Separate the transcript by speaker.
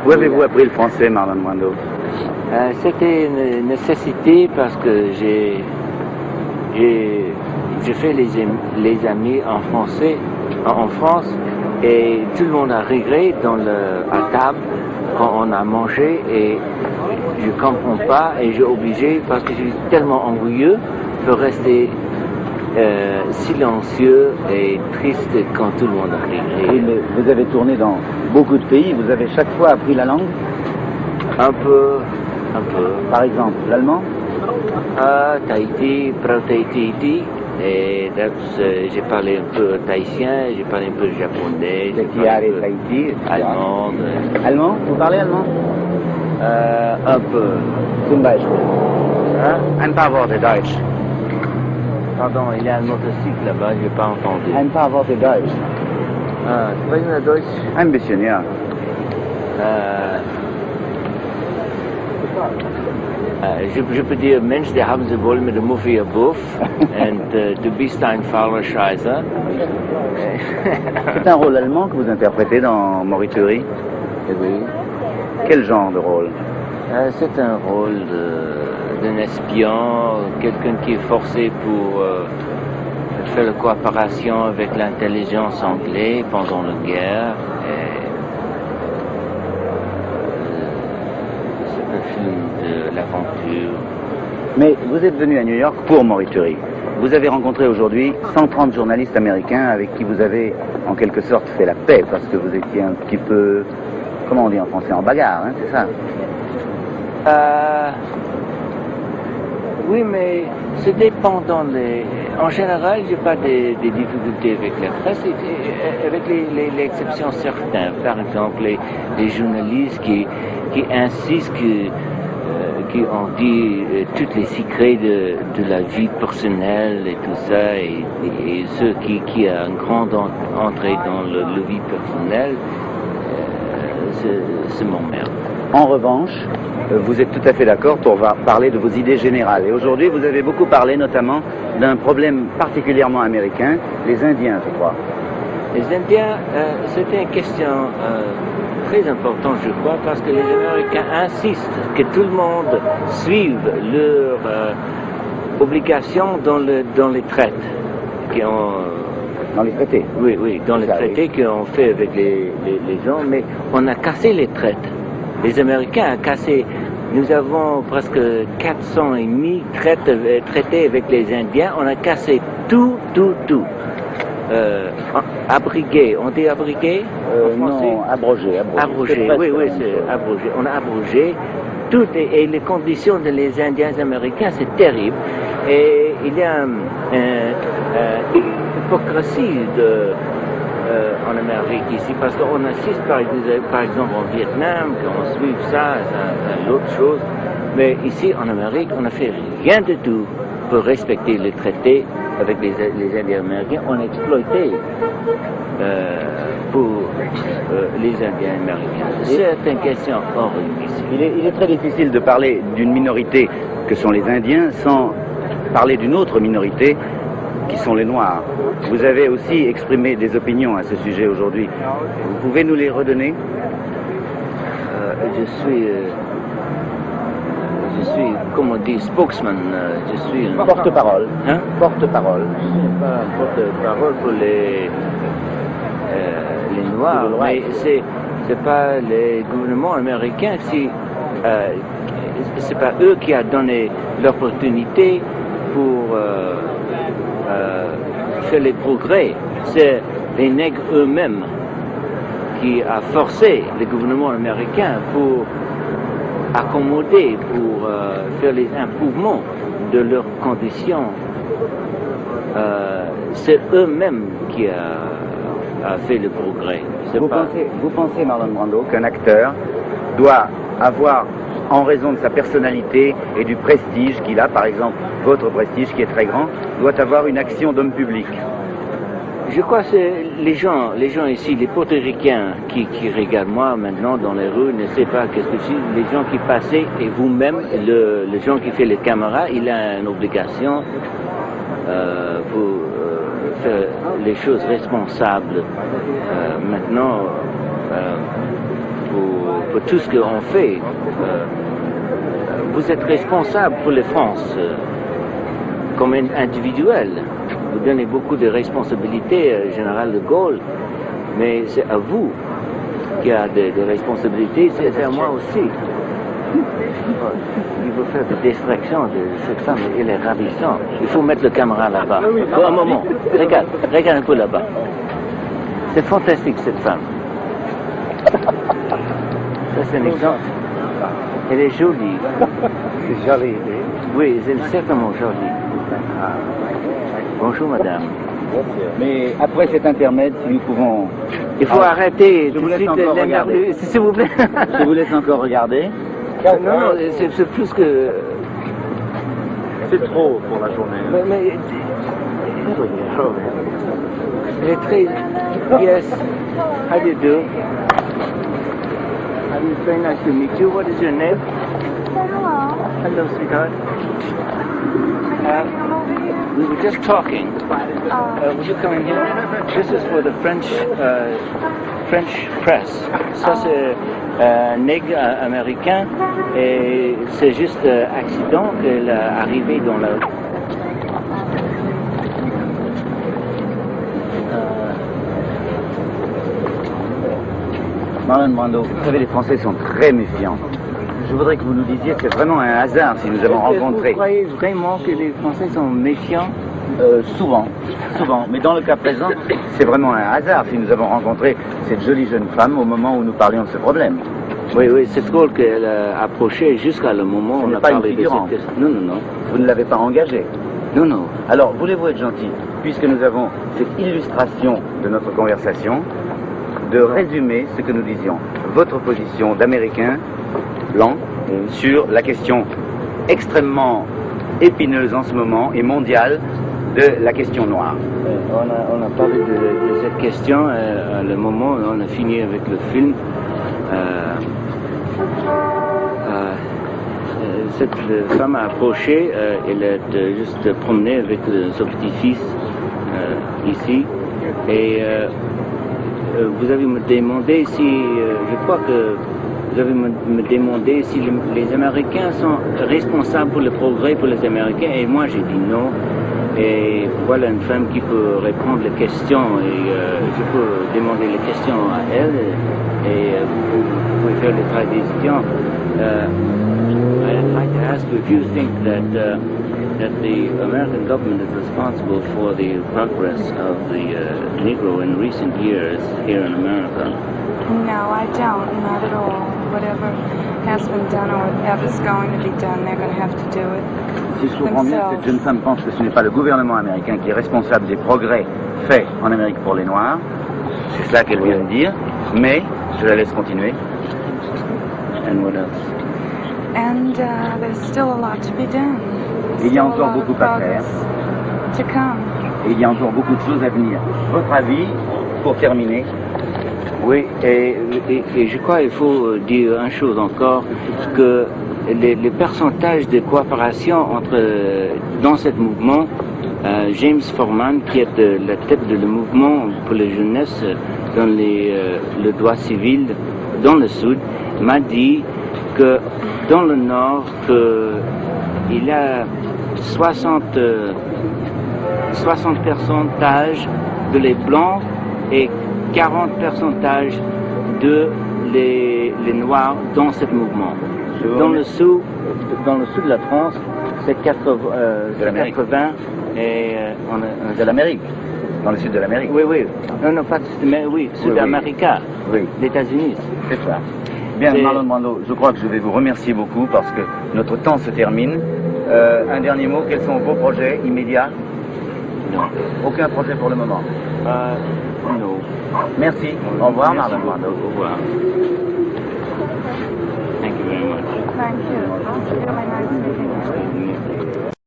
Speaker 1: Où avez-vous appris le français, Marlon Brando?
Speaker 2: C'était une nécessité parce que j'ai fait les amis en français en France et tout le monde a rigolé à table quand on a mangé et je comprends pas et j'ai obligé parce que je suis tellement ennuyeux de rester silencieux et triste quand tout le monde a rigolé.
Speaker 1: Vous avez tourné dans beaucoup de pays, vous avez chaque fois appris la langue?
Speaker 2: Un peu.
Speaker 1: Par exemple, l'allemand?
Speaker 2: Tahiti, pro-Tahiti, et j'ai parlé un peu tahitien, j'ai parlé un peu japonais, j'ai parlé un peu
Speaker 1: Tahiti,
Speaker 2: allemand.
Speaker 1: Allemand? Vous parlez allemand?
Speaker 2: Un peu.
Speaker 1: Zum Beispiel. Ein paar Worte Deutsch.
Speaker 2: Pardon, il y a un motocycle là-bas, je n'ai pas entendu.
Speaker 1: Ein paar Worte Deutsch.
Speaker 2: Sprechen Sie Deutsch?
Speaker 1: Ein bisschen, ja.
Speaker 2: Je peux dire, Mensch, der haben Sie wohl mit dem Muffi Buff und du bist ein fauler Scheiße.
Speaker 1: C'est un rôle allemand que vous interprétez dans Moriturri?
Speaker 2: Oui.
Speaker 1: Quel genre de rôle?
Speaker 2: C'est un rôle d'un espion, quelqu'un qui est forcé pour faire la coopération avec l'intelligence anglaise pendant la guerre. C'est un film de l'aventure.
Speaker 1: Mais vous êtes venu à New York pour Moriturri. Vous avez rencontré aujourd'hui 130 journalistes américains avec qui vous avez en quelque sorte fait la paix parce que vous étiez un petit peu, comment on dit en français, en bagarre, hein, c'est ça?
Speaker 2: Oui, mais c'est dépendant. En général, j'ai pas des difficultés avec la presse, avec les exceptions certaines. Par exemple, les journalistes qui insistent qui ont dit tous les secrets de la vie personnelle et tout ça, et ceux qui ont une grande entrée dans la vie personnelle, c'est mon merde.
Speaker 1: En revanche, vous êtes tout à fait d'accord pour parler de vos idées générales. Et aujourd'hui, vous avez beaucoup parlé notamment d'un problème particulièrement américain, les Indiens, je crois.
Speaker 2: Les Indiens, c'était une question très importante, je crois, parce que les Américains insistent que tout le monde suive leurs obligations dans les traités.
Speaker 1: Dans les traités?
Speaker 2: Oui, dans les traités qu'on fait avec les gens, mais on a cassé les traités. Les Américains ont cassé. Nous avons presque 400,5 traités avec les Indiens. On a cassé tout. Abrigué. On dit abrigué en français?
Speaker 1: Non, abrogé.
Speaker 2: Abrogé, oui, c'est abrogé. On a abrogé tout et les conditions des Indiens américains, c'est terrible. Et il y a une hypocrisie en Amérique ici, parce qu'on assiste par exemple en Vietnam, qu'on suit ça, c'est l'autre chose. Mais ici en Amérique, on n'a fait rien du tout pour respecter les traités avec les Indiens américains. On a exploité pour les Indiens américains. C'est une question horrible ici.
Speaker 1: Il est très difficile de parler d'une minorité que sont les Indiens sans parler d'une autre minorité qui sont les Noirs. Vous avez aussi exprimé des opinions à ce sujet aujourd'hui. Vous pouvez nous les redonner?
Speaker 2: Je suis, comme on dit, spokesman. Je suis un
Speaker 1: porte-parole.
Speaker 2: Hein?
Speaker 1: Porte-parole.
Speaker 2: Je ne suis pas porte-parole pour les Noirs, mais c'est pas les gouvernements américains c'est pas eux qui a donné l'opportunité pour faire les progrès. C'est les nègres eux-mêmes qui a forcé le gouvernement américain pour accommoder, pour faire les improvements de leurs conditions. C'est eux-mêmes qui a fait le progrès.
Speaker 1: Vous pensez, Marlon Brando, qu'un acteur doit avoir, en raison de sa personnalité et du prestige qu'il a, par exemple votre prestige qui est très grand, doit avoir une action d'homme public?
Speaker 2: Je crois que c'est les gens ici, les portoricains qui regardent moi maintenant dans les rues, ne savent pas qu'est-ce que je dis, les gens qui passaient et vous-même, le gens qui fait les caméras, il a une obligation pour faire les choses responsables. Maintenant, pour pour tout ce qu'on fait. Vous êtes responsable pour la France comme individuel. Vous donnez beaucoup de responsabilités, général de Gaulle, mais c'est à vous qui a des responsabilités, c'est à moi aussi. Il veut faire des distractions de cette femme, elle est ravissante. Il faut mettre le caméra là-bas. Bon, un moment, regarde un peu là-bas. C'est fantastique cette femme. Ça c'est un exemple. Elle est jolie.
Speaker 1: C'est joli.
Speaker 2: Oui, elle est certainement jolie. Bonjour madame.
Speaker 1: Mais après cet intermède, si nous pouvons...
Speaker 2: Il faut arrêter
Speaker 1: je
Speaker 2: tout
Speaker 1: vous
Speaker 2: de
Speaker 1: laisse
Speaker 2: suite
Speaker 1: encore regarder.
Speaker 2: l'énergie, s'il vous plaît.
Speaker 1: Je vous laisse encore regarder.
Speaker 2: Non, c'est plus que...
Speaker 3: C'est trop pour la journée.
Speaker 2: Mais elle est très... Yes. How do you do? It's very nice to meet you. What is your name?
Speaker 4: Hello.
Speaker 2: Hello, sweetheart. We were just talking. Would you come in here? This is for the French press. Ça, c'est un nègre américain et c'est juste accident qu'elle est arrivée dans la...
Speaker 1: Marlon Brando, vous savez, les Français sont très méfiants. Je voudrais que vous nous disiez que c'est vraiment un hasard si nous avons rencontré.
Speaker 2: Vous croyez vraiment que les Français sont méfiants?
Speaker 1: Souvent. Mais dans le cas présent, c'est vraiment un hasard si nous avons rencontré cette jolie jeune femme au moment où nous parlions de ce problème.
Speaker 2: Oui, c'est drôle qu'elle a approché jusqu'à le moment où on a parlé de cette question. Non.
Speaker 1: Vous ne l'avez pas engagée.
Speaker 2: Non.
Speaker 1: Alors, voulez-vous être gentil, puisque nous avons cette illustration de notre conversation, de résumer ce que nous disions. Votre position d'Américain blanc sur la question extrêmement épineuse en ce moment et mondiale de la question noire.
Speaker 2: On a parlé de cette question à le moment où on a fini avec le film. Cette femme a approché, elle est juste promenée avec son petit-fils ici et vous avez me demandé si, je crois que vous avez me demandé si les Américains sont responsables pour le progrès pour les Américains et moi j'ai dit non. Et voilà une femme qui peut répondre les questions et je peux demander les questions à elle et vous pouvez faire les traductions. I'd like to ask you if you think that the American government is responsible for the progress of the Negro in recent years here in America.
Speaker 4: No, I don't. Not at all. Whatever has been done or whatever's going to be done, they're going to have to do it.
Speaker 1: Si je comprends bien, cette jeune femme pense que ce n'est pas le gouvernement américain qui est responsable des progrès faits en Amérique pour les Noirs. C'est ça qu'elle vient de dire. Mais, je la laisse continuer.
Speaker 2: And what else?
Speaker 4: And there's still a lot to be done.
Speaker 1: Il y a encore beaucoup à faire.
Speaker 4: To come.
Speaker 1: Et il y a encore beaucoup de choses à venir. Votre avis, pour terminer?
Speaker 2: Oui, et je crois qu'il faut dire une chose encore, que les pourcentages de coopération dans ce mouvement, James Forman, qui est la tête de le mouvement pour la jeunesse dans le droit civil dans le Sud, m'a dit que dans le Nord, il y a 60 pourcentages de les Blancs et 40% de les Noirs dans ce mouvement. Dans le sud de la France, c'est 80 et
Speaker 1: de l'Amérique. Dans le sud de l'Amérique.
Speaker 2: Oui. Non, pas mais oui, Sud-Amérique.
Speaker 1: Oui.
Speaker 2: Les États-Unis.
Speaker 1: C'est ça. Bien, Marlon Brando, je crois que je vais vous remercier beaucoup parce que notre temps se termine. Un dernier mot, quels sont vos projets immédiats?
Speaker 2: Non.
Speaker 1: Aucun projet pour le moment.
Speaker 2: Non.
Speaker 1: Merci. Au revoir, Marlon Brando.
Speaker 2: Au revoir. Thank you very much.
Speaker 4: Thank you. It's really nice meeting you.